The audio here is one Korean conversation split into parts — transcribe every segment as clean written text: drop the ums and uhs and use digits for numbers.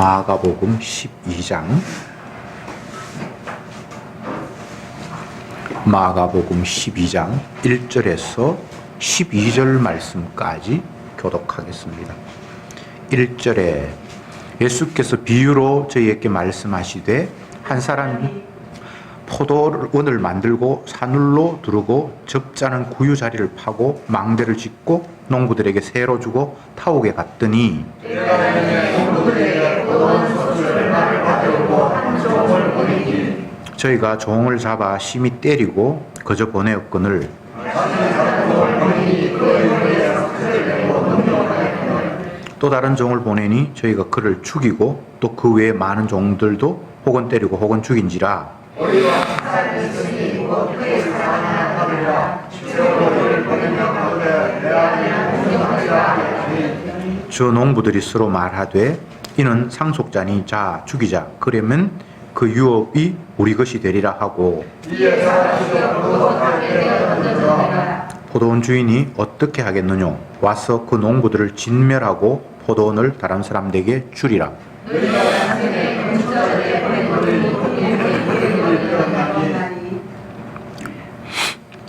마가복음 12장 마가복음 12장 1절에서 12절 말씀까지 교독하겠습니다. 1절에 예수께서 비유로 저희에게 말씀하시되 한 사람이 포도원을 만들고 산울로 두르고 적잖은 구유 자리를 파고 망대를 짓고 농부들에게 세로 주고 타옥에 갔더니 저희가 종을 잡아 심히 때리고 거저 보내었거늘 또 다른 종을 보내니 저희가 그를 죽이고 또 그 외에 많은 종들도 혹은 때리고 혹은 죽인지라. 저 농부들이 서로 말하되 이는 상속자니 자 죽이자 그러면 그 유업이 우리 것이 되리라 하고 포도원 주인이 어떻게 하겠느냐 와서 그 농부들을 진멸하고 포도원을 다른 사람들에게 주리라.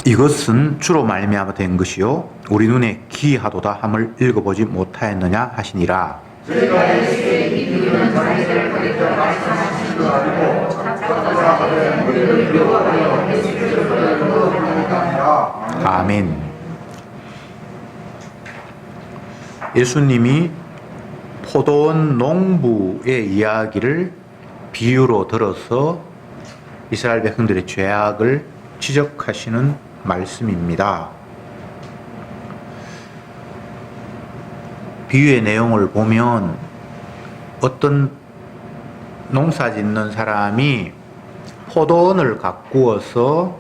이것은 주로 말미암아 된 것이요 우리 눈에 기이하도다 함을 읽어보지 못하였느냐 하시니라. 아멘. 예수님이 포도원 농부의 이야기를 비유로 들어서 이스라엘 백성들의 죄악을 지적하시는 말씀입니다. 비유의 내용을 보면 어떤 농사 짓는 사람이 포도원을 가꾸어서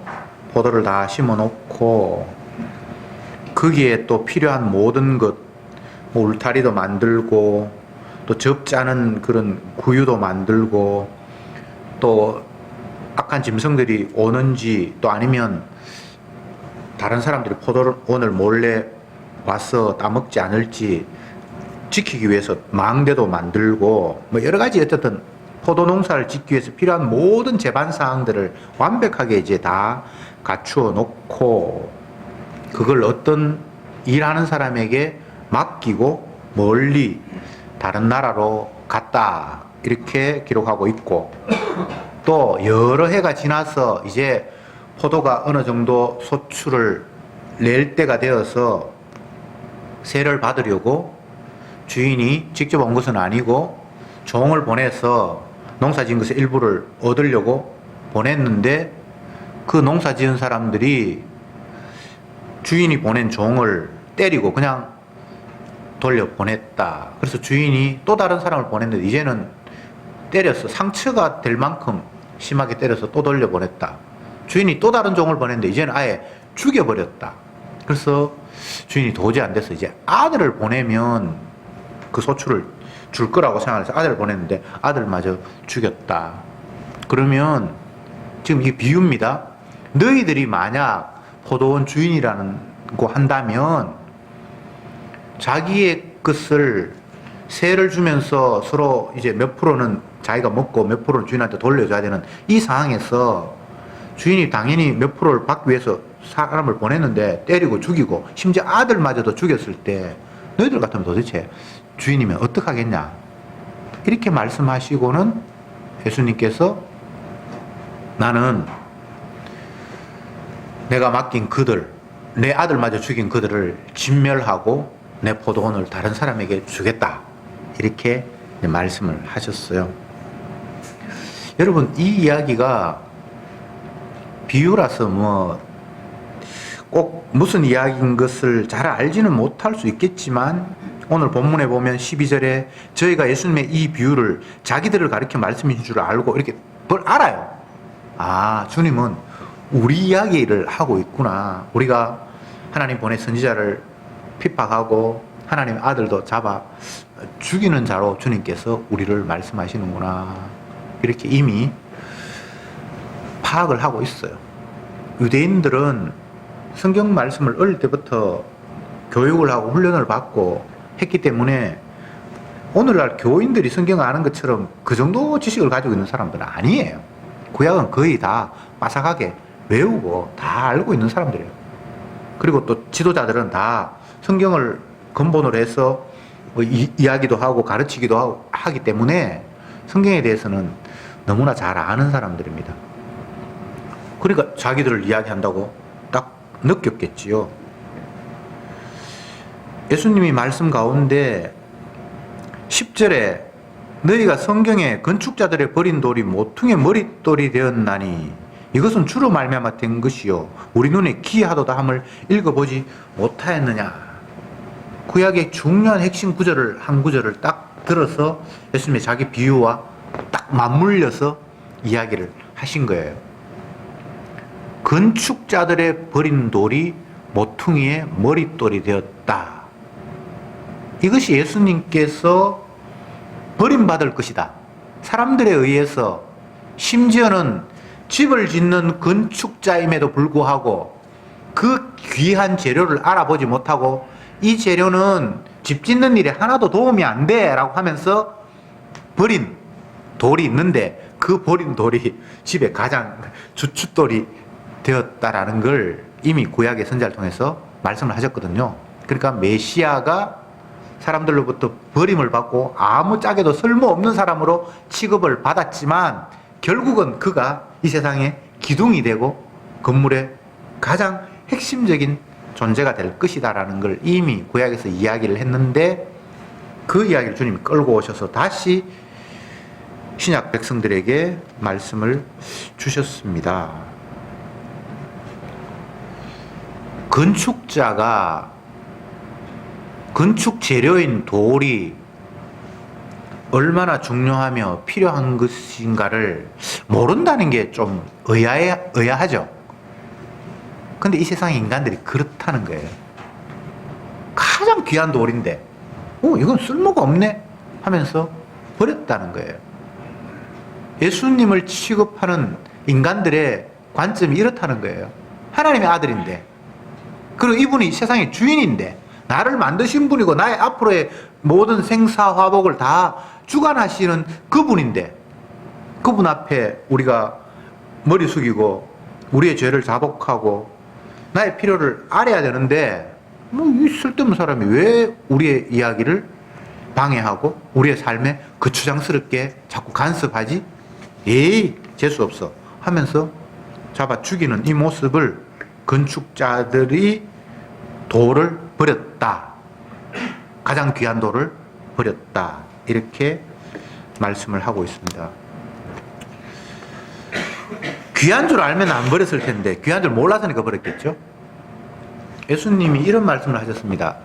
포도를 다 심어 놓고 거기에 또 필요한 모든 것, 뭐 울타리도 만들고 또 접자는 그런 구유도 만들고 또 악한 짐승들이 오는지 또 아니면 다른 사람들이 포도원을 몰래 와서 따먹지 않을지 지키기 위해서 망대도 만들고 뭐 여러 가지 어쨌든 포도 농사를 짓기 위해서 필요한 모든 제반 사항들을 완벽하게 이제 다 갖추어 놓고 그걸 어떤 일하는 사람에게 맡기고 멀리 다른 나라로 갔다 이렇게 기록하고 있고 또 여러 해가 지나서 이제 포도가 어느 정도 소출을 낼 때가 되어서 세를 받으려고 주인이 직접 온 것은 아니고 종을 보내서 농사 지은 것의 일부를 얻으려고 보냈는데 그 농사 지은 사람들이 주인이 보낸 종을 때리고 그냥 돌려 보냈다. 그래서 주인이 또 다른 사람을 보냈는데 이제는 때려서 상처가 될 만큼 심하게 때려서 또 돌려 보냈다. 주인이 또 다른 종을 보냈는데 이제는 아예 죽여버렸다. 그래서 주인이 도저히 안 돼서 이제 아들을 보내면 그 소출을 줄 거라고 생각해서 아들을 보냈는데 아들마저 죽였다. 그러면 지금 이게 비유입니다. 너희들이 만약 포도원 주인이라는 거 한다면 자기의 것을 세를 주면서 서로 이제 몇 프로는 자기가 먹고 몇 프로는 주인한테 돌려줘야 되는 이 상황에서 주인이 당연히 몇 프로를 받기 위해서 사람을 보냈는데 때리고 죽이고 심지어 아들마저도 죽였을 때 너희들 같으면 도대체 주인이면 어떡하겠냐 이렇게 말씀하시고는 예수님께서 나는 내가 맡긴 그들 내 아들마저 죽인 그들을 진멸하고 내 포도원을 다른 사람에게 주겠다 이렇게 말씀을 하셨어요. 여러분 이 이야기가 비유라서 뭐 꼭 무슨 이야기인 것을 잘 알지는 못할 수 있겠지만 오늘 본문에 보면 12절에 저희가 예수님의 이 비유를 자기들을 가리켜 말씀인 줄 알고 이렇게 그걸 알아요. 아 주님은 우리 이야기를 하고 있구나. 우리가 하나님 보낸 선지자를 핍박하고 하나님의 아들도 잡아 죽이는 자로 주님께서 우리를 말씀하시는구나. 이렇게 이미 파악을 하고 있어요. 유대인들은 성경 말씀을 어릴 때부터 교육을 하고 훈련을 받고 했기 때문에 오늘날 교인들이 성경을 아는 것처럼 그 정도 지식을 가지고 있는 사람들은 아니에요. 구약은 거의 다 빠삭하게 외우고 다 알고 있는 사람들이에요. 그리고 또 지도자들은 다 성경을 근본으로 해서 뭐 이야기도 하고 가르치기도 하기 때문에 성경에 대해서는 너무나 잘 아는 사람들입니다. 그러니까 자기들을 이야기한다고 딱 느꼈겠지요. 예수님이 말씀 가운데 10절에 너희가 성경에 건축자들의 버린 돌이 모퉁이의 머릿돌이 되었나니 이것은 주로 말미암아 된 것이요 우리 눈에 기이하도다 함을 읽어보지 못하였느냐. 구약의 중요한 핵심 구절을 한 구절을 딱 들어서 예수님의 자기 비유와 딱 맞물려서 이야기를 하신 거예요. 건축자들의 버린 돌이 모퉁이의 머릿돌이 되었다. 이것이 예수님께서 버림받을 것이다. 사람들에 의해서 심지어는 집을 짓는 건축자임에도 불구하고 그 귀한 재료를 알아보지 못하고 이 재료는 집 짓는 일에 하나도 도움이 안 돼 라고 하면서 버린 돌이 있는데 그 버린 돌이 집에 가장 주춧돌이 되었다라는 걸 이미 구약의 선지자를 통해서 말씀을 하셨거든요. 그러니까 메시아가 사람들로부터 버림을 받고 아무짝에도 쓸모없는 사람으로 취급을 받았지만 결국은 그가 이 세상의 기둥이 되고 건물의 가장 핵심적인 존재가 될 것이다라는 걸 이미 구약에서 이야기를 했는데 그 이야기를 주님이 끌고 오셔서 다시 신약 백성들에게 말씀을 주셨습니다. 건축자가 건축 재료인 돌이 얼마나 중요하며 필요한 것인가를 모른다는 게 좀 의아하죠. 근데 이 세상의 인간들이 그렇다는 거예요. 가장 귀한 돌인데 이건 쓸모가 없네 하면서 버렸다는 거예요. 예수님을 취급하는 인간들의 관점이 이렇다는 거예요. 하나님의 아들인데, 그리고 이분이 세상의 주인인데, 나를 만드신 분이고 나의 앞으로의 모든 생사화복을 다 주관하시는 그분인데 그분 앞에 우리가 머리 숙이고 우리의 죄를 자복하고 나의 필요를 알아야 되는데 이 쓸데없는 사람이 왜 우리의 이야기를 방해하고 우리의 삶에 거추장스럽게 자꾸 간섭하지? 에이 재수없어 하면서 잡아 죽이는 이 모습을 건축자들이 돌을 버렸다. 가장 귀한 돌을 버렸다. 이렇게 말씀을 하고 있습니다. 귀한 줄 알면 안 버렸을 텐데 귀한 줄 몰라서니까 버렸겠죠. 예수님이 이런 말씀을 하셨습니다.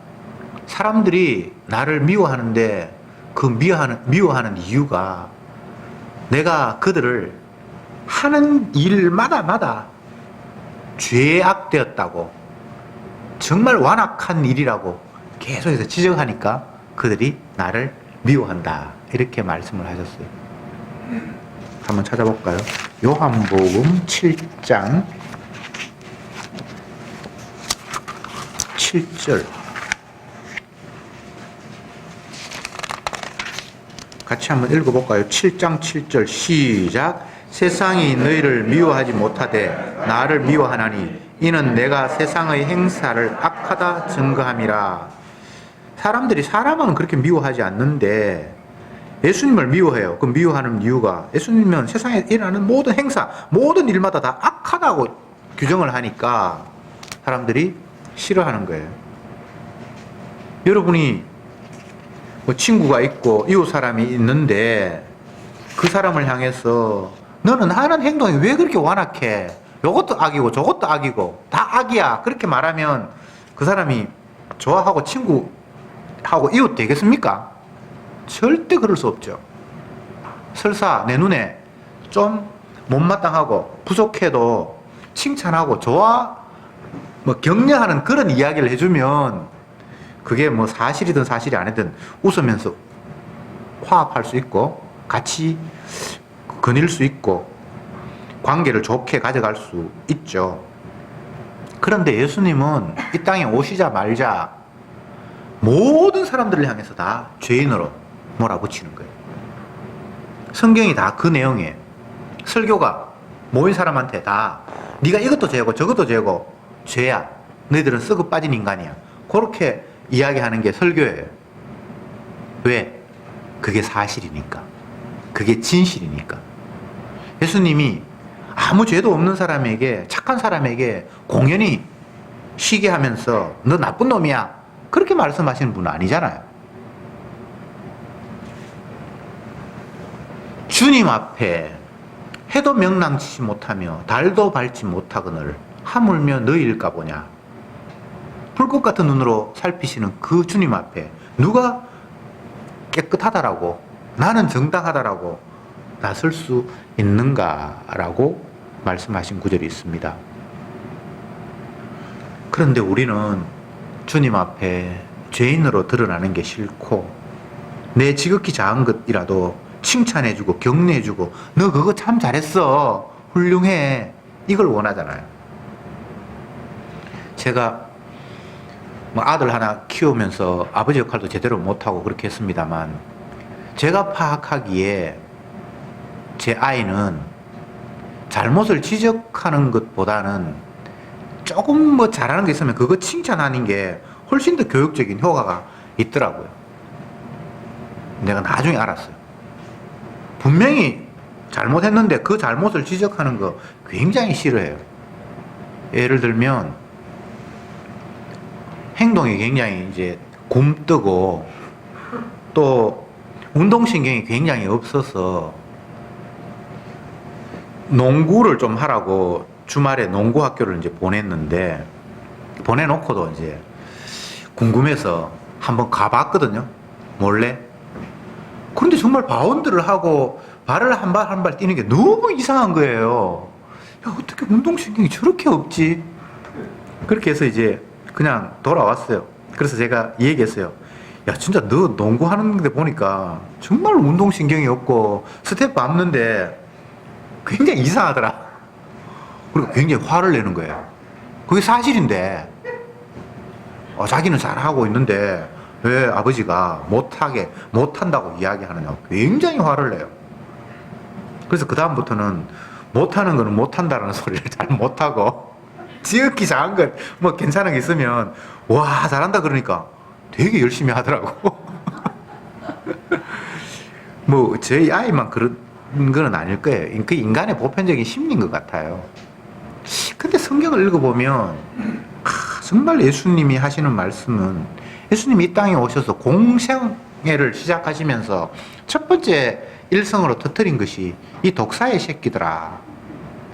사람들이 나를 미워하는데 그 미워하는 이유가 내가 그들을 하는 일마다 죄악되었다고, 정말 완악한 일이라고 계속해서 지적하니까 그들이 나를 미워한다. 이렇게 말씀을 하셨어요. 한번 찾아볼까요? 요한복음 7장 7절 같이 한번 읽어볼까요? 7장 7절 시작. 세상이 너희를 미워하지 못하되 나를 미워하나니 이는 내가 세상의 행사를 악하다 증거함이라. 사람들이 사람은 그렇게 미워하지 않는데 예수님을 미워해요. 그 미워하는 이유가 예수님은 세상에 일어나는 모든 행사, 모든 일마다 다 악하다고 규정을 하니까 사람들이 싫어하는 거예요. 여러분이 뭐 친구가 있고 이웃 사람이 있는데 그 사람을 향해서 너는 하는 행동이 왜 그렇게 완악해? 이것도 악이고 저것도 악이고 다 악이야. 그렇게 말하면 그 사람이 좋아하고 친구하고 이웃 되겠습니까? 절대 그럴 수 없죠. 설사 내 눈에 좀 못마땅하고 부족해도 칭찬하고 격려하는 그런 이야기를 해주면 그게 뭐 사실이든 사실이 아니든 웃으면서 화합할 수 있고 같이 거닐 수 있고 관계를 좋게 가져갈 수 있죠. 그런데 예수님은 이 땅에 오시자마자 모든 사람들을 향해서 다 죄인으로 몰아붙이는 거예요. 성경이 다 그 내용이에요. 설교가 모인 사람한테 다 네가 이것도 죄고 저것도 죄고 죄야. 너희들은 썩어 빠진 인간이야. 그렇게 이야기하는 게 설교예요. 왜? 그게 사실이니까. 그게 진실이니까. 예수님이 아무 죄도 없는 사람에게, 착한 사람에게 공연히 쉬게 하면서 너 나쁜 놈이야, 그렇게 말씀하시는 분은 아니잖아요. 주님 앞에 해도 명랑치 못하며 달도 밟지 못하거늘 하물며 너희일까 보냐. 불꽃 같은 눈으로 살피시는 그 주님 앞에 누가 깨끗하다라고, 나는 정당하다라고 나설 수 있는가라고 말씀하신 구절이 있습니다. 그런데 우리는 주님 앞에 죄인으로 드러나는 게 싫고, 내 지극히 작은 것이라도 칭찬해주고 격려해주고 너 그거 참 잘했어, 훌륭해, 이걸 원하잖아요. 제가 뭐 아들 하나 키우면서 아버지 역할도 제대로 못하고 그렇게 했습니다만, 제가 파악하기에 제 아이는 잘못을 지적하는 것보다는 조금 뭐 잘하는 게 있으면 그거 칭찬하는 게 훨씬 더 교육적인 효과가 있더라고요. 내가 나중에 알았어요. 분명히 잘못했는데 그 잘못을 지적하는 거 굉장히 싫어해요. 예를 들면 행동이 굉장히 이제 굼뜨고 또 운동신경이 굉장히 없어서 농구를 좀 하라고 주말에 농구 학교를 이제 보냈는데, 보내놓고도 이제 궁금해서 한번 가봤거든요, 몰래. 그런데 정말 바운드를 하고 발을 한 발 한 발 뛰는 게 너무 이상한 거예요. 야, 어떻게 운동신경이 저렇게 없지? 그렇게 해서 이제 그냥 돌아왔어요. 그래서 제가 얘기했어요. 야, 진짜 너 농구하는데 보니까 정말 운동신경이 없고 스텝 밟는데 굉장히 이상하더라. 그리고 굉장히 화를 내는 거예요. 그게 사실인데 자기는 잘하고 있는데 왜 아버지가 못한다고 이야기하느냐고 굉장히 화를 내요. 그래서 그 다음부터는 못하는 거는 못한다라는 소리를 잘 못하고, 지극히 작은 것 뭐 괜찮은 게 있으면 와 잘한다 그러니까 되게 열심히 하더라고. 뭐 저희 아이만 그런 건 아닐 거예요. 그 인간의 보편적인 심리인 것 같아요. 근데 성경을 읽어보면 정말 예수님이 하시는 말씀은, 예수님이 이 땅에 오셔서 공생애를 시작하시면서 첫 번째 일성으로 터뜨린 것이 이 독사의 새끼들아,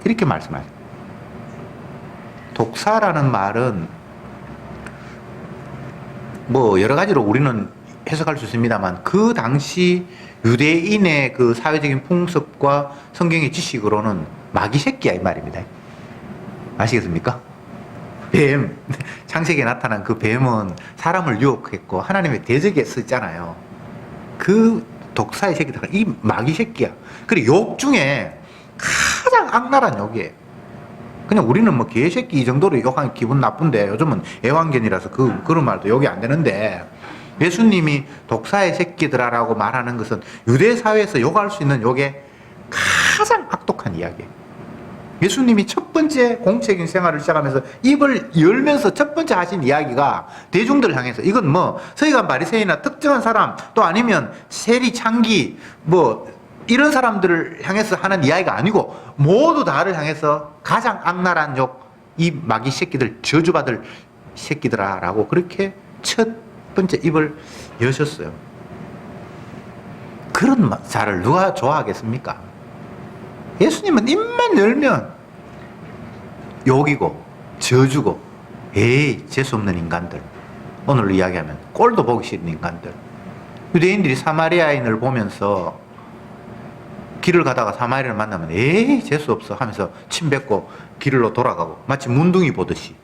이렇게 말씀하세요. 독사라는 말은 뭐 여러 가지로 우리는 해석할 수 있습니다만, 그 당시 유대인의 그 사회적인 풍습과 성경의 지식으로는 마귀 새끼야 이 말입니다. 아시겠습니까? 뱀, 창세기에 나타난 그 뱀은 사람을 유혹했고 하나님의 대적에 쓰잖아요. 그 독사의 새끼들, 이 마귀 새끼야. 그리고 욕 중에 가장 악랄한 욕이에요. 그냥 우리는 뭐 개새끼 이 정도로 욕하면 기분 나쁜데, 요즘은 애완견이라서 그런 말도 욕이 안 되는데, 예수님이 독사의 새끼들아라고 말하는 것은 유대 사회에서 욕할 수 있는 욕의 가장 악독한 이야기예요. 예수님이 첫 번째 공적인 생활을 시작하면서 입을 열면서 첫 번째 하신 이야기가 대중들을 향해서, 이건 뭐 서기관 바리새인이나 특정한 사람, 또 아니면 세리 창기 뭐 이런 사람들을 향해서 하는 이야기가 아니고 모두 다를 향해서 가장 악랄한 욕, 이 마귀 새끼들, 저주받을 새끼들아라고 그렇게 첫 번째 입을 여셨어요. 그런 자를 누가 좋아하겠습니까? 예수님은 입만 열면 욕이고 저주고, 에이 재수없는 인간들, 오늘 이야기하면 꼴도 보기 싫은 인간들. 유대인들이 사마리아인을 보면서 길을 가다가 사마리아인을 만나면 에이 재수없어 하면서 침 뱉고 길로 돌아가고 마치 문둥이 보듯이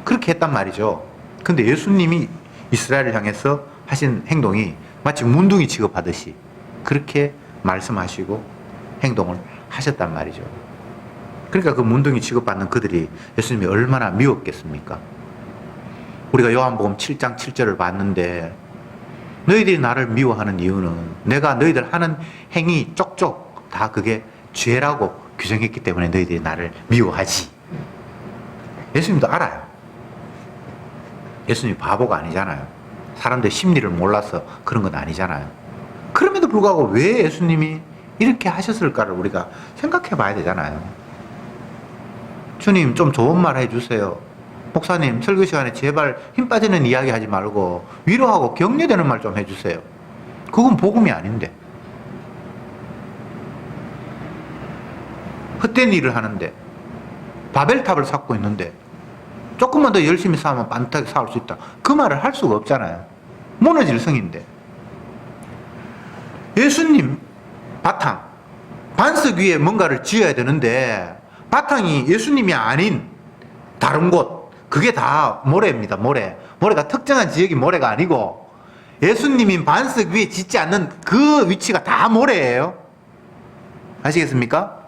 그렇게 했단 말이죠. 근데 예수님이 이스라엘을 향해서 하신 행동이 마치 문둥이 취급하듯이 그렇게 말씀하시고 행동을 하셨단 말이죠. 그러니까 그 문둥이 취급받는 그들이 예수님이 얼마나 미웠겠습니까? 우리가 요한복음 7장 7절을 봤는데 너희들이 나를 미워하는 이유는 내가 너희들 하는 행위 쪽쪽 다 그게 죄라고 규정했기 때문에 너희들이 나를 미워하지. 예수님도 알아요. 예수님이 바보가 아니잖아요. 사람들 심리를 몰라서 그런 건 아니잖아요. 그럼에도 불구하고 왜 예수님이 이렇게 하셨을까를 우리가 생각해 봐야 되잖아요. 주님 좀 좋은 말 해주세요. 목사님 설교 시간에 제발 힘 빠지는 이야기 하지 말고 위로하고 격려되는 말 좀 해주세요. 그건 복음이 아닌데. 헛된 일을 하는데 바벨탑을 쌓고 있는데 조금만 더 열심히 싸우면 반듯하게 싸울 수 있다. 그 말을 할 수가 없잖아요. 무너질 성인데. 예수님 바탕 반석 위에 뭔가를 지어야 되는데 바탕이 예수님이 아닌 다른 곳, 그게 다 모래입니다. 모래가 특정한 지역이 모래가 아니고 예수님인 반석 위에 짓지 않는 그 위치가 다 모래예요. 아시겠습니까?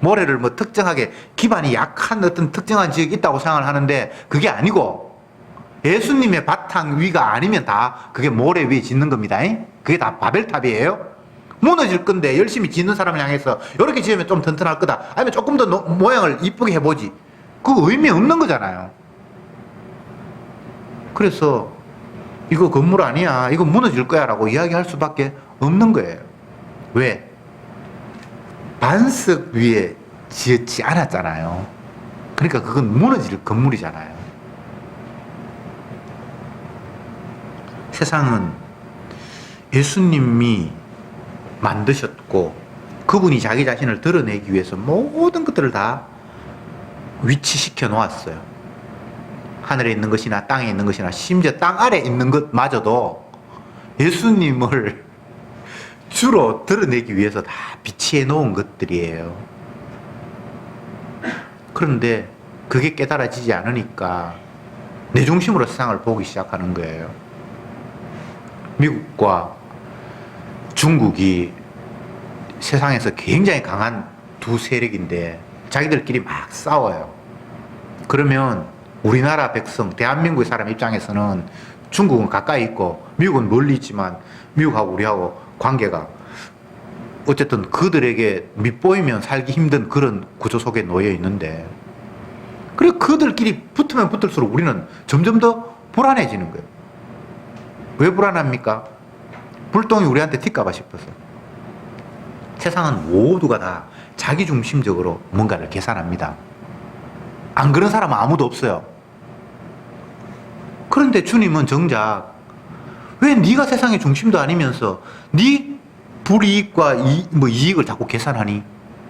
모래를 뭐 특정하게 기반이 약한 어떤 특정한 지역이 있다고 생각을 하는데 그게 아니고 예수님의 바탕 위가 아니면 다 그게 모래 위에 짓는 겁니다. 그게 다 바벨탑이에요. 무너질 건데 열심히 짓는 사람을 향해서 이렇게 지으면 좀 튼튼할 거다. 아니면 조금 더 모양을 이쁘게 해보지. 그 의미 없는 거잖아요. 그래서 이거 건물 아니야. 이거 무너질 거야 라고 이야기할 수밖에 없는 거예요. 왜? 반석 위에 지었지 않았잖아요. 그러니까 그건 무너질 건물이잖아요. 세상은 예수님이 만드셨고 그분이 자기 자신을 드러내기 위해서 모든 것들을 다 위치시켜 놓았어요. 하늘에 있는 것이나 땅에 있는 것이나 심지어 땅 아래에 있는 것마저도 예수님을 주로 드러내기 위해서 다 비치해 놓은 것들이에요. 그런데 그게 깨달아지지 않으니까 내 중심으로 세상을 보기 시작하는 거예요. 미국과 중국이 세상에서 굉장히 강한 두 세력인데 자기들끼리 막 싸워요. 그러면 우리나라 백성, 대한민국의 사람 입장에서는 중국은 가까이 있고 미국은 멀리 있지만 미국하고 우리하고 관계가 어쨌든 그들에게 밑보이면 살기 힘든 그런 구조 속에 놓여 있는데, 그래 그들끼리 붙으면 붙을수록 우리는 점점 더 불안해지는 거예요. 왜 불안합니까? 불똥이 우리한테 튈까봐 싶어서. 세상은 모두가 다 자기중심적으로 뭔가를 계산합니다. 안 그런 사람은 아무도 없어요. 그런데 주님은 정작 왜 네가 세상의 중심도 아니면서 네 불이익과 이익을 자꾸 계산하니?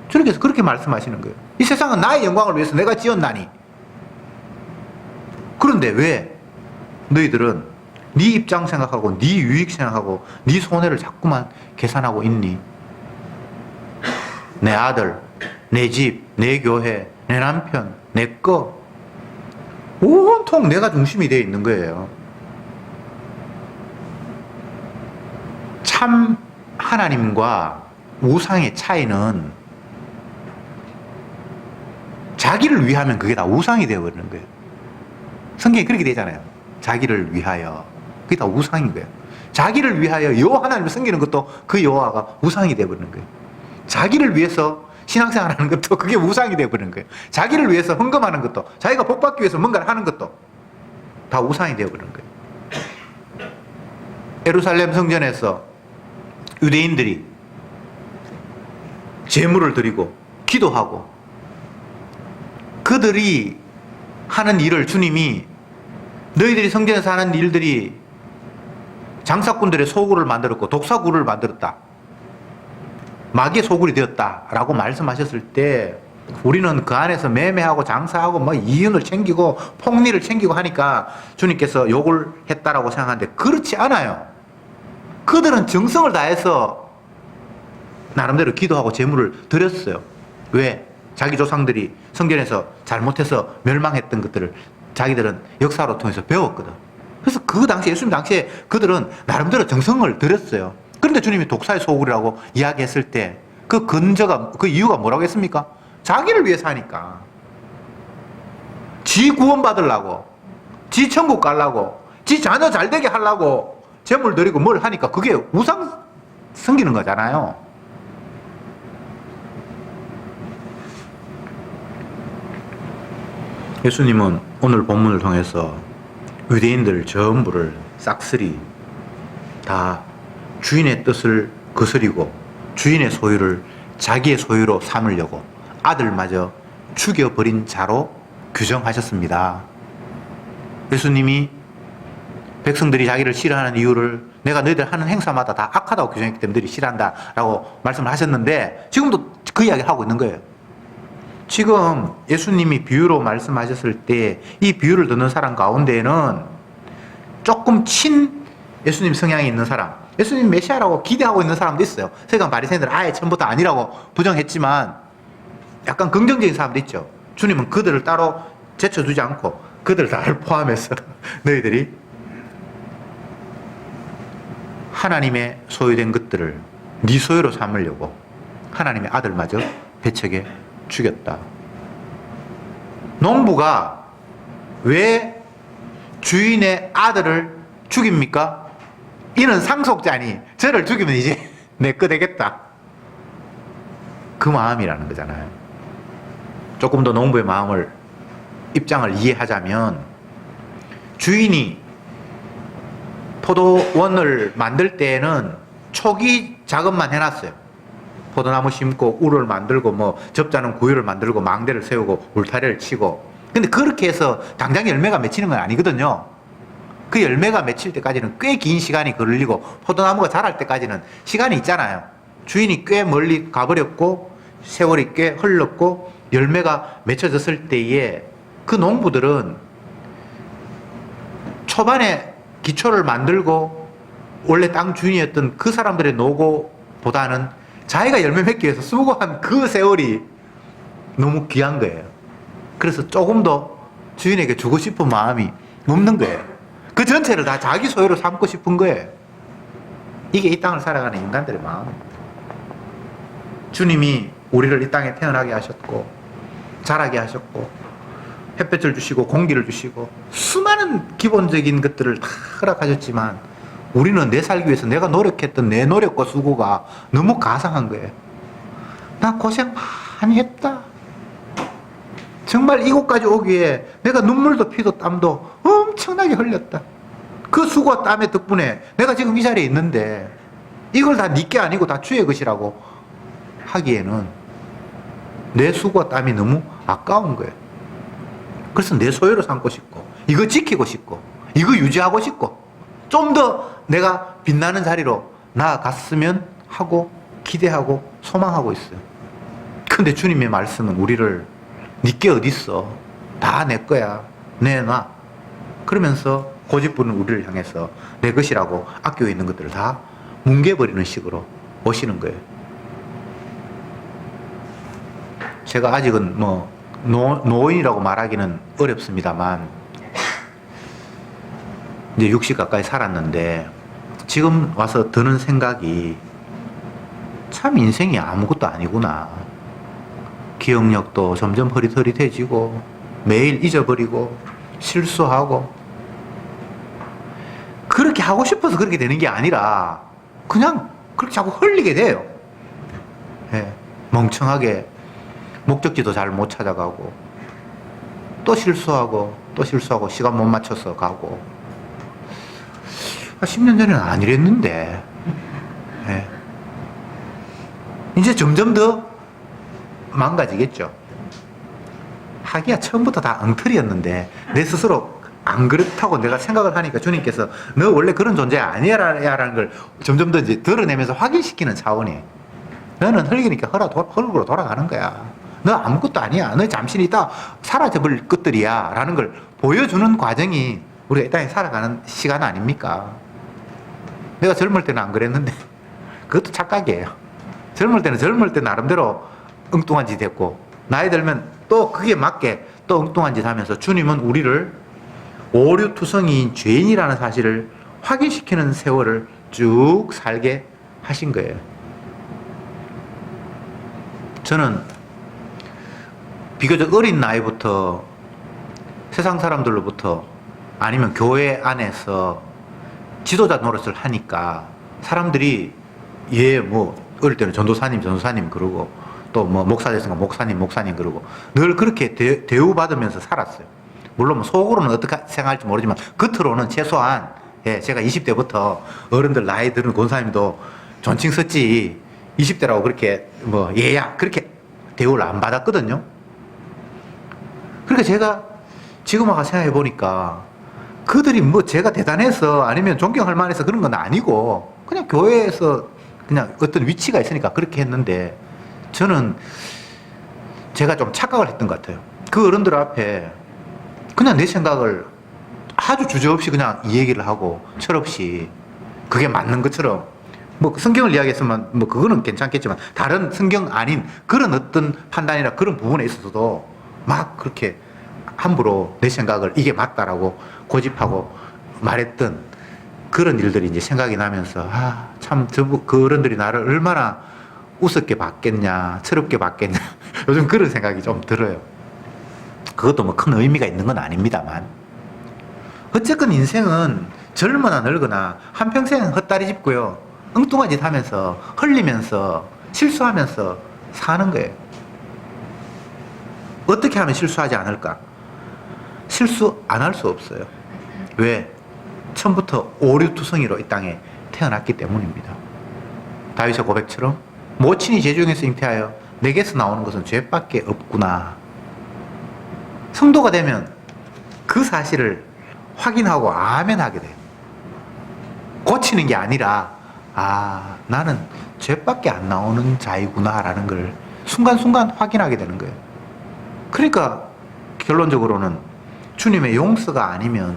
주님께서 그렇게 말씀하시는 거예요. 이 세상은 나의 영광을 위해서 내가 지었나니. 그런데 왜 너희들은 네 입장 생각하고 네 유익 생각하고 네 손해를 자꾸만 계산하고 있니? 내 아들, 내 집, 내 교회, 내 남편, 내 거 온통 내가 중심이 되어 있는 거예요. 참 하나님과 우상의 차이는 자기를 위하면 그게 다 우상이 되어버리는 거예요. 성경에 그렇게 되잖아요. 자기를 위하여. 그게 다 우상인 거예요. 자기를 위하여 여호와 하나님을 섬기는 것도 그 여호와가 우상이 되어버리는 거예요. 자기를 위해서 신앙생활 하는 것도 그게 우상이 되어버리는 거예요. 자기를 위해서 헌금하는 것도, 자기가 복받기 위해서 뭔가를 하는 것도 다 우상이 되어버리는 거예요. 예루살렘 성전에서 유대인들이 제물을 드리고 기도하고 그들이 하는 일을 주님이 너희들이 성전에서 하는 일들이 장사꾼들의 소굴을 만들었고 독사굴을 만들었다, 마귀의 소굴이 되었다라고 말씀하셨을 때 우리는 그 안에서 매매하고 장사하고 뭐 이윤을 챙기고 폭리를 챙기고 하니까 주님께서 욕을 했다라고 생각하는데 그렇지 않아요. 그들은 정성을 다해서 나름대로 기도하고 제물을 드렸어요. 왜? 자기 조상들이 성전에서 잘못해서 멸망했던 것들을 자기들은 역사로 통해서 배웠거든. 그래서 그 당시 예수님 당시에 그들은 나름대로 정성을 들였어요. 그런데 주님이 독사의 소굴이라고 이야기했을 때 그 근저가, 그 이유가 뭐라고 했습니까? 자기를 위해서 하니까. 지 구원받으려고, 지 천국 가려고, 지 자녀 잘되게 하려고, 제물 드리고 뭘 하니까 그게 우상 섬기는 거잖아요. 예수님은 오늘 본문을 통해서 유대인들 전부를 싹쓸이 다 주인의 뜻을 거스리고 주인의 소유를 자기의 소유로 삼으려고 아들마저 죽여버린 자로 규정하셨습니다. 예수님이 백성들이 자기를 싫어하는 이유를 내가 너희들 하는 행사마다 다 악하다고 규정했기 때문에 너희들이 싫어한다 라고 말씀을 하셨는데 지금도 그 이야기를 하고 있는 거예요. 지금 예수님이 비유로 말씀하셨을 때 이 비유를 듣는 사람 가운데에는 조금 친 예수님 성향이 있는 사람, 예수님 메시아라고 기대하고 있는 사람도 있어요. 세관 바리새인들은 아예 처음부터 아니라고 부정했지만 약간 긍정적인 사람도 있죠. 주님은 그들을 따로 제쳐두지 않고 그들 다를 포함해서 너희들이 하나님의 소유된 것들을 네 소유로 삼으려고 하나님의 아들마저 배척해 죽였다. 농부가 왜 주인의 아들을 죽입니까? 이는 상속자니 저를 죽이면 이제 내 거 되겠다. 그 마음이라는 거잖아요. 조금 더 농부의 마음을 입장을 이해하자면 주인이 포도원을 만들 때에는 초기 작업만 해놨어요. 포도나무 심고 울을 만들고 뭐 접자는 구유를 만들고 망대를 세우고 울타리를 치고. 근데 그렇게 해서 당장 열매가 맺히는 건 아니거든요. 그 열매가 맺힐 때까지는 꽤 긴 시간이 걸리고 포도나무가 자랄 때까지는 시간이 있잖아요. 주인이 꽤 멀리 가버렸고 세월이 꽤 흘렀고 열매가 맺혀졌을 때에 그 농부들은 초반에 기초를 만들고 원래 땅 주인이었던 그 사람들의 노고보다는 자기가 열매 맺기 위해서 수고한 그 세월이 너무 귀한 거예요. 그래서 조금 더 주인에게 주고 싶은 마음이 없는 거예요. 그 전체를 다 자기 소유로 삼고 싶은 거예요. 이게 이 땅을 살아가는 인간들의 마음입니다. 주님이 우리를 이 땅에 태어나게 하셨고 자라게 하셨고 햇볕을 주시고 공기를 주시고 수많은 기본적인 것들을 다 허락하셨지만 우리는 내 살기 위해서 내가 노력했던 내 노력과 수고가 너무 가상한 거예요. 나 고생 많이 했다. 정말 이곳까지 오기에 내가 눈물도 피도 땀도 엄청나게 흘렸다. 그 수고와 땀의 덕분에 내가 지금 이 자리에 있는데 이걸 다 네 게 아니고 다 주의 것이라고 하기에는 내 수고와 땀이 너무 아까운 거예요. 그래서 내 소유로 삼고 싶고 이거 지키고 싶고 이거 유지하고 싶고 좀 더 내가 빛나는 자리로 나아갔으면 하고 기대하고 소망하고 있어요. 근데 주님의 말씀은 우리를 니께 어딨어? 다 내 거야. 내놔. 그러면서 고집부는 우리를 향해서 내 것이라고 아끼고 있는 것들을 다 뭉개버리는 식으로 오시는 거예요. 제가 아직은 뭐 노인이라고 말하기는 어렵습니다만 이제 60 가까이 살았는데 지금 와서 드는 생각이 참 인생이 아무것도 아니구나. 기억력도 점점 흐릿흐릿해지고 매일 잊어버리고 실수하고 그렇게 하고 싶어서 그렇게 되는 게 아니라 그냥 그렇게 자꾸 흘리게 돼요. 네. 멍청하게 목적지도 잘 못 찾아가고 또 실수하고 또 실수하고 시간 못 맞춰서 가고 10년 전에는 안 이랬는데 네. 이제 점점 더 망가지겠죠. 하기야 처음부터 다 엉터리였는데 내 스스로 안 그렇다고 내가 생각을 하니까 주님께서 너 원래 그런 존재 아니야 라는 걸 점점 더 이제 드러내면서 확인시키는 차원이에요. 너는 흙이니까 흙으로 돌아가는 거야. 너 아무것도 아니야. 너 잠시 있다 사라져버릴 것들이야 라는 걸 보여주는 과정이 우리가 이 땅에 살아가는 시간 아닙니까? 내가 젊을 때는 안 그랬는데 그것도 착각이에요. 젊을 때는 젊을 때 나름대로 엉뚱한 짓 했고 나이 들면 또 그게 맞게 또 엉뚱한 짓 하면서 주님은 우리를 오류투성이인 죄인이라는 사실을 확인시키는 세월을 쭉 살게 하신 거예요. 저는 비교적 어린 나이부터 세상 사람들로부터 아니면 교회 안에서 지도자 노릇을 하니까 사람들이 얘 뭐 어릴 때는 전도사님 그러고 또 뭐 목사 됐으니까 목사님 그러고 늘 그렇게 대우받으면서 살았어요. 물론 뭐 속으로는 어떻게 생각할지 모르지만 겉으로는 최소한 예, 제가 20대부터 어른들 나이 드는 권사님도 존칭 썼지 20대라고 그렇게 뭐 얘야 그렇게 대우를 안 받았거든요. 그러니까 제가 지금 와서 생각해 보니까 그들이 뭐 제가 대단해서 아니면 존경할 만해서 그런 건 아니고 그냥 교회에서 그냥 어떤 위치가 있으니까 그렇게 했는데 저는 제가 좀 착각을 했던 것 같아요. 그 어른들 앞에 그냥 내 생각을 아주 주저없이 그냥 이 얘기를 하고 철없이 그게 맞는 것처럼 뭐 성경을 이야기했으면 뭐 그거는 괜찮겠지만 다른 성경 아닌 그런 어떤 판단이나 그런 부분에 있어서도 막 그렇게 함부로 내 생각을 이게 맞다라고 고집하고 말했던 그런 일들이 이제 생각이 나면서 참 그 어른들이 나를 얼마나 우습게 봤겠냐 철없게 봤겠냐 요즘 그런 생각이 좀 들어요. 그것도 뭐 큰 의미가 있는 건 아닙니다만 어쨌건 인생은 젊거나 늙거나 한평생 헛다리 짚고요 엉뚱한 짓 하면서 흘리면서 실수하면서 사는 거예요. 어떻게 하면 실수하지 않을까? 실수 안 할 수 없어요. 왜? 처음부터 오류투성이로 이 땅에 태어났기 때문입니다. 다윗의 고백처럼 모친이 제중에서 잉태하여 내게서 나오는 것은 죄밖에 없구나. 성도가 되면 그 사실을 확인하고 아멘하게 돼요. 고치는 게 아니라 나는 죄밖에 안 나오는 자이구나라는 걸 순간순간 확인하게 되는 거예요. 그러니까 결론적으로는 주님의 용서가 아니면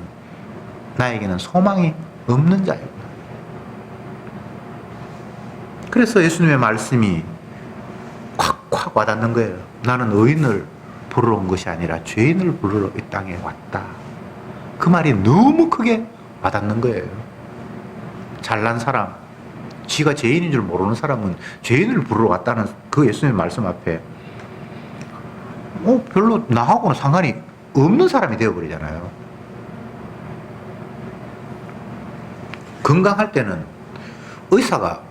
나에게는 소망이 없는 자이구나. 그래서 예수님의 말씀이 콱콱 와닿는 거예요. 나는 의인을 부르러 온 것이 아니라 죄인을 부르러 이 땅에 왔다. 그 말이 너무 크게 와닿는 거예요. 잘난 사람, 지가 죄인인 줄 모르는 사람은 죄인을 부르러 왔다는 그 예수님의 말씀 앞에 별로 나하고는 상관이 없는 사람이 되어버리잖아요. 건강할 때는 의사가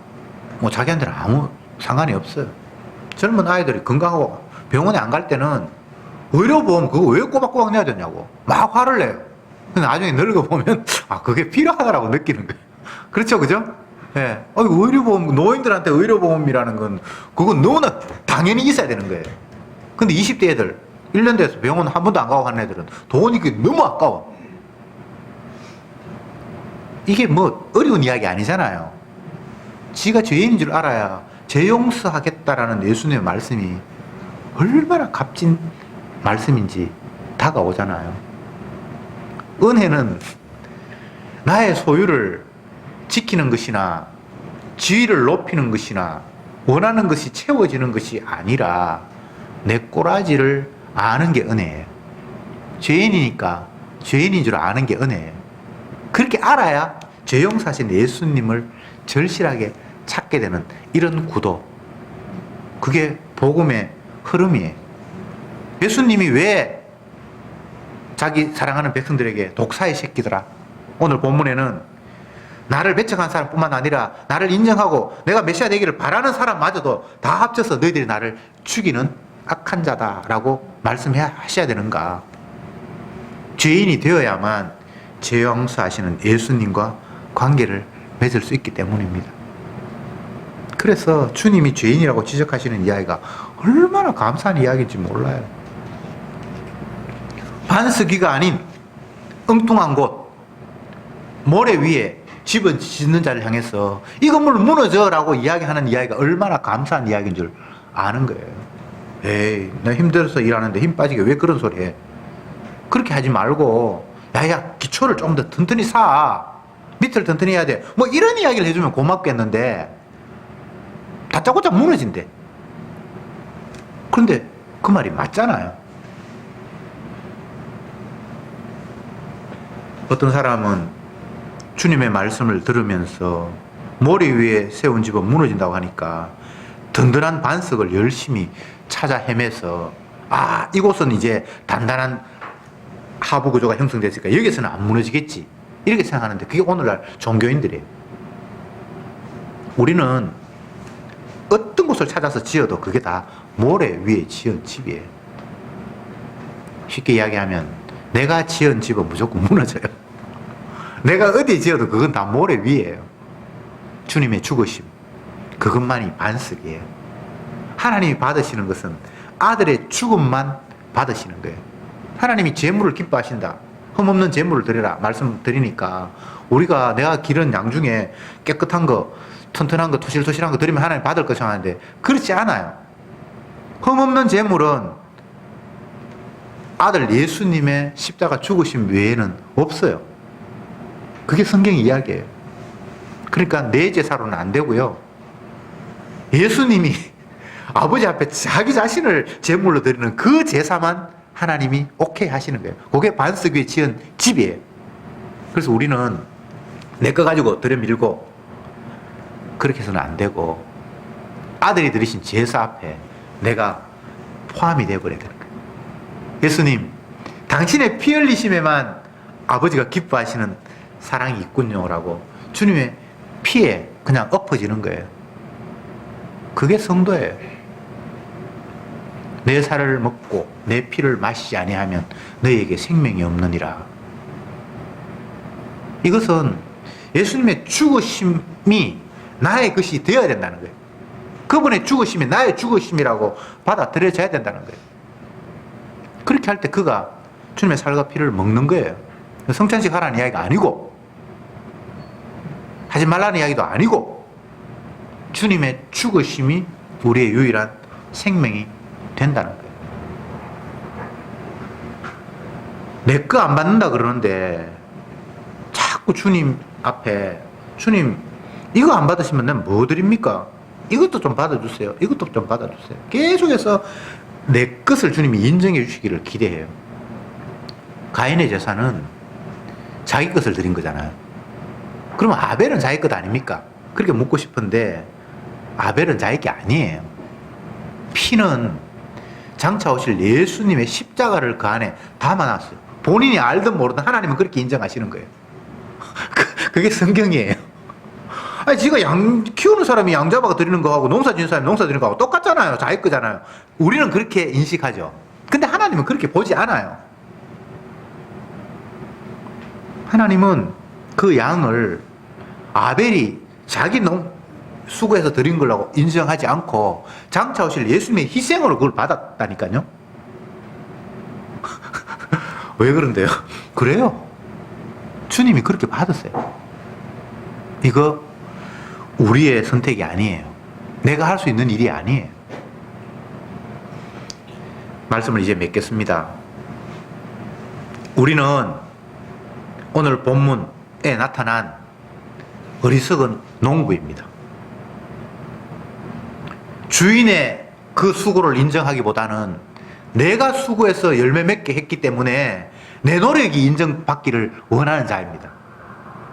뭐 자기한테는 아무 상관이 없어요. 젊은 아이들이 건강하고 병원에 안 갈 때는 의료보험 그거 왜 꼬박꼬박 내야 되냐고 막 화를 내요. 근데 나중에 늙어보면 그게 필요하다라고 느끼는 거예요. 그렇죠, 그죠? 예. 의료보험, 노인들한테 의료보험이라는 건 그건 너무나 당연히 있어야 되는 거예요. 근데 20대 애들 1년 돼서 병원 한 번도 안 가고 하는 애들은 돈이 너무 아까워. 이게 뭐 어려운 이야기 아니잖아요. 지가 죄인인 줄 알아야 죄 용서하겠다라는 예수님의 말씀이 얼마나 값진 말씀인지 다가오잖아요. 은혜는 나의 소유를 지키는 것이나 지위를 높이는 것이나 원하는 것이 채워지는 것이 아니라 내 꼬라지를 아는 게 은혜예요. 죄인이니까 죄인인 줄 아는 게 은혜예요. 그렇게 알아야 죄 용서하신 예수님을 절실하게 찾게 되는 이런 구도. 그게 복음의 흐름이에요. 예수님이 왜 자기 사랑하는 백성들에게 독사의 새끼들아, 오늘 본문에는 나를 배척한 사람뿐만 아니라 나를 인정하고 내가 메시아 되기를 바라는 사람마저도 다 합쳐서 너희들이 나를 죽이는 악한 자다라고 말씀하셔야 되는가? 죄인이 되어야만 죄 용서하시는 예수님과 관계를 맺을 수 있기 때문입니다. 그래서 주님이 죄인이라고 지적하시는 이야기가 얼마나 감사한 이야기인지 몰라요. 반석이가 아닌 엉뚱한 곳, 모래 위에 집을 짓는 자를 향해서 이 건물 무너져라고 이야기하는 이야기가 얼마나 감사한 이야기인 줄 아는 거예요. 에이, 나 힘들어서 일하는데 힘 빠지게 왜 그런 소리 해? 그렇게 하지 말고 야, 기초를 좀 더 튼튼히 쌓아. 밑을 튼튼히 해야 돼. 뭐 이런 이야기를 해주면 고맙겠는데 다짜고짜 무너진대. 그런데 그 말이 맞잖아요. 어떤 사람은 주님의 말씀을 들으면서 모래 위에 세운 집은 무너진다고 하니까 든든한 반석을 열심히 찾아 헤매서 이곳은 이제 단단한 하부 구조가 형성됐으니까 여기서는 안 무너지겠지. 이렇게 생각하는데 그게 오늘날 종교인들이에요. 우리는 어떤 곳을 찾아서 지어도 그게 다 모래 위에 지은 집이에요. 쉽게 이야기하면 내가 지은 집은 무조건 무너져요. 내가 어디 지어도 그건 다 모래 위에요. 주님의 죽으심, 그것만이 반석이에요. 하나님이 받으시는 것은 아들의 죽음만 받으시는 거예요. 하나님이 재물을 기뻐하신다. 흠없는 재물을 드리라 말씀드리니까 우리가 내가 기른 양 중에 깨끗한 거, 튼튼한 거, 토실토실한 거 드리면 하나님 받을 것이 하는데 그렇지 않아요. 흠없는 재물은 아들 예수님의 십자가 죽으심 외에는 없어요. 그게 성경 이야기예요. 그러니까 내 제사로는 안 되고요. 예수님이 아버지 앞에 자기 자신을 제물로 드리는 그 제사만 하나님이 오케이 하시는 거예요. 그게 반석 위에 지은 집이에요. 그래서 우리는 내 거 가지고 들여밀고 그렇게 해서는 안 되고 아들이 드리신 제사 앞에 내가 포함이 되어버려야 되는 거예요. 예수님, 당신의 피 흘리심에만 아버지가 기뻐하시는 사랑이 있군요라고 주님의 피에 그냥 엎어지는 거예요. 그게 성도예요. 내 살을 먹고 내 피를 마시지 아니하면 너희에게 생명이 없느니라. 이것은 예수님의 죽으심이 나의 것이 되어야 된다는 거예요. 그분의 죽으심이 나의 죽으심이라고 받아들여져야 된다는 거예요. 그렇게 할 때 그가 주님의 살과 피를 먹는 거예요. 성찬식 하라는 이야기가 아니고 하지 말라는 이야기도 아니고 주님의 죽으심이 우리의 유일한 생명이 된다는 거예요. 내 거 안 받는다 그러는데 자꾸 주님 앞에 주님 이거 안 받으시면 난 뭐 드립니까? 이것도 좀 받아주세요. 이것도 좀 받아주세요. 계속해서 내 것을 주님이 인정해 주시기를 기대해요. 가인의 제사는 자기 것을 드린 거잖아요. 그러면 아벨은 자기 것 아닙니까? 그렇게 묻고 싶은데 아벨은 자기 게 아니에요. 피는 장차 오실 예수님의 십자가를 그 안에 담아놨어요. 본인이 알든 모르든 하나님은 그렇게 인정하시는 거예요. 그게 성경이에요. 아니, 지가 양 키우는 사람이 양 잡아가 드리는 거하고 농사 지는 사람이 농사 드리는 거하고 똑같잖아요. 자기 거잖아요. 우리는 그렇게 인식하죠. 근데 하나님은 그렇게 보지 않아요. 하나님은 그 양을 아벨이 자기 수고해서 드린 거라고 인정하지 않고 장차 오실 예수님의 희생으로 그걸 받았다니까요. 왜 그런데요? 그래요. 주님이 그렇게 받았어요. 이거 우리의 선택이 아니에요. 내가 할 수 있는 일이 아니에요. 말씀을 이제 맺겠습니다. 우리는 오늘 본문에 나타난 어리석은 농부입니다. 주인의 그 수고를 인정하기보다는 내가 수고해서 열매 맺게 했기 때문에 내 노력이 인정받기를 원하는 자입니다.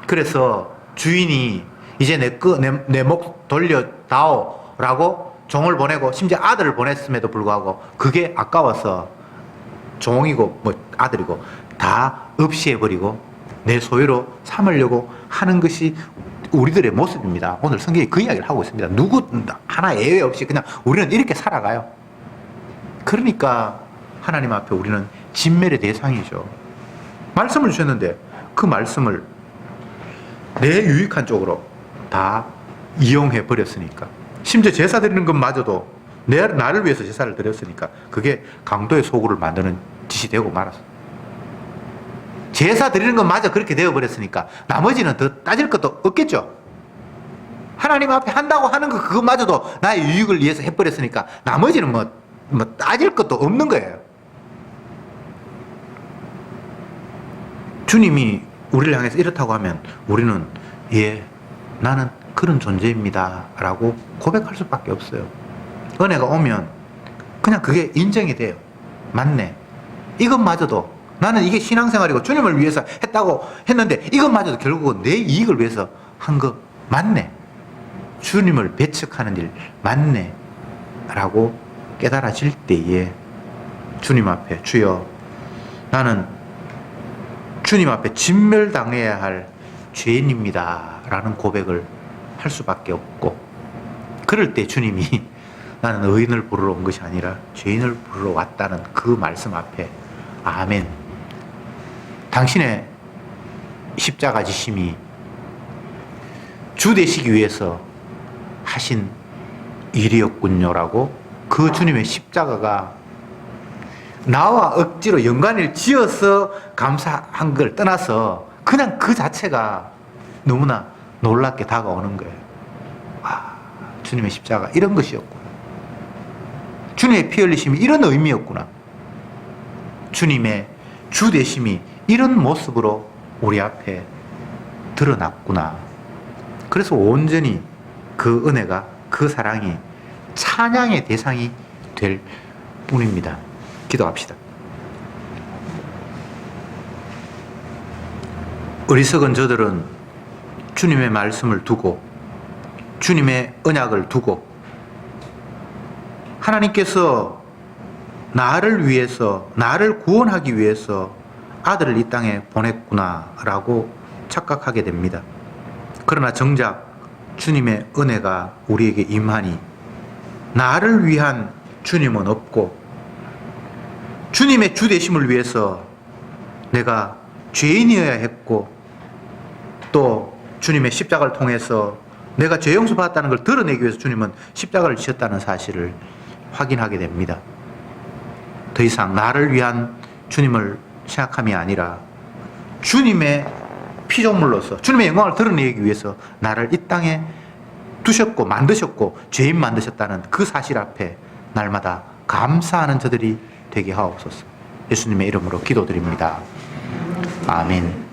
그래서 주인이 이제 내 목 돌려다오 라고 종을 보내고 심지어 아들을 보냈음에도 불구하고 그게 아까워서 종이고 뭐 아들이고 다 없이해버리고 내 소유로 삼으려고 하는 것이 우리들의 모습입니다. 오늘 성경이 그 이야기를 하고 있습니다. 누구 하나 예외 없이 그냥 우리는 이렇게 살아가요. 그러니까 하나님 앞에 우리는 진멸의 대상이죠. 말씀을 주셨는데 그 말씀을 내 유익한 쪽으로 다 이용해 버렸으니까, 심지어 제사 드리는 것마저도 나를 위해서 제사를 드렸으니까 그게 강도의 소굴을 만드는 짓이 되고 말았어. 제사 드리는 것마저 그렇게 되어버렸으니까 나머지는 더 따질 것도 없겠죠. 하나님 앞에 한다고 하는 거 그것마저도 나의 유익을 위해서 해버렸으니까 나머지는 뭐 따질 것도 없는 거예요. 주님이 우리를 향해서 이렇다고 하면 우리는 예, 나는 그런 존재입니다 라고 고백할 수밖에 없어요. 은혜가 오면 그냥 그게 인정이 돼요. 맞네. 이것마저도 나는 이게 신앙생활이고 주님을 위해서 했다고 했는데 이것마저도 결국은 내 이익을 위해서 한 거 맞네. 주님을 배척하는 일 맞네 라고 깨달아질 때에 주님 앞에 주여 나는 주님 앞에 진멸당해야 할 죄인입니다 라는 고백을 할 수밖에 없고, 그럴 때 주님이 나는 의인을 부르러 온 것이 아니라 죄인을 부르러 왔다는 그 말씀 앞에 아멘, 당신의 십자가 지심이 주 되시기 위해서 하신 일이었군요 라고, 그 주님의 십자가가 나와 억지로 연관을 지어서 감사한 걸 떠나서 그냥 그 자체가 너무나 놀랍게 다가오는 거예요. 아, 주님의 십자가 이런 것이었구나. 주님의 피 흘리심이 이런 의미였구나. 주님의 주 되심이 이런 모습으로 우리 앞에 드러났구나. 그래서 온전히 그 은혜가, 그 사랑이 찬양의 대상이 될 뿐입니다. 기도합시다. 어리석은 저들은 주님의 말씀을 두고, 주님의 언약을 두고, 하나님께서 나를 위해서, 나를 구원하기 위해서 아들을 이 땅에 보냈구나라고 착각하게 됩니다. 그러나 정작 주님의 은혜가 우리에게 임하니 나를 위한 주님은 없고, 주님의 주 되심을 위해서 내가 죄인이어야 했고, 또 주님의 십자가를 통해서 내가 죄 용서 받았다는 걸 드러내기 위해서 주님은 십자가를 지셨다는 사실을 확인하게 됩니다. 더 이상 나를 위한 주님을 생각함이 아니라 주님의 피조물로서 주님의 영광을 드러내기 위해서 나를 이 땅에 두셨고 만드셨고 죄인 만드셨다는 그 사실 앞에 날마다 감사하는 저들이 되게 하옵소서. 예수님의 이름으로 기도드립니다. 아멘.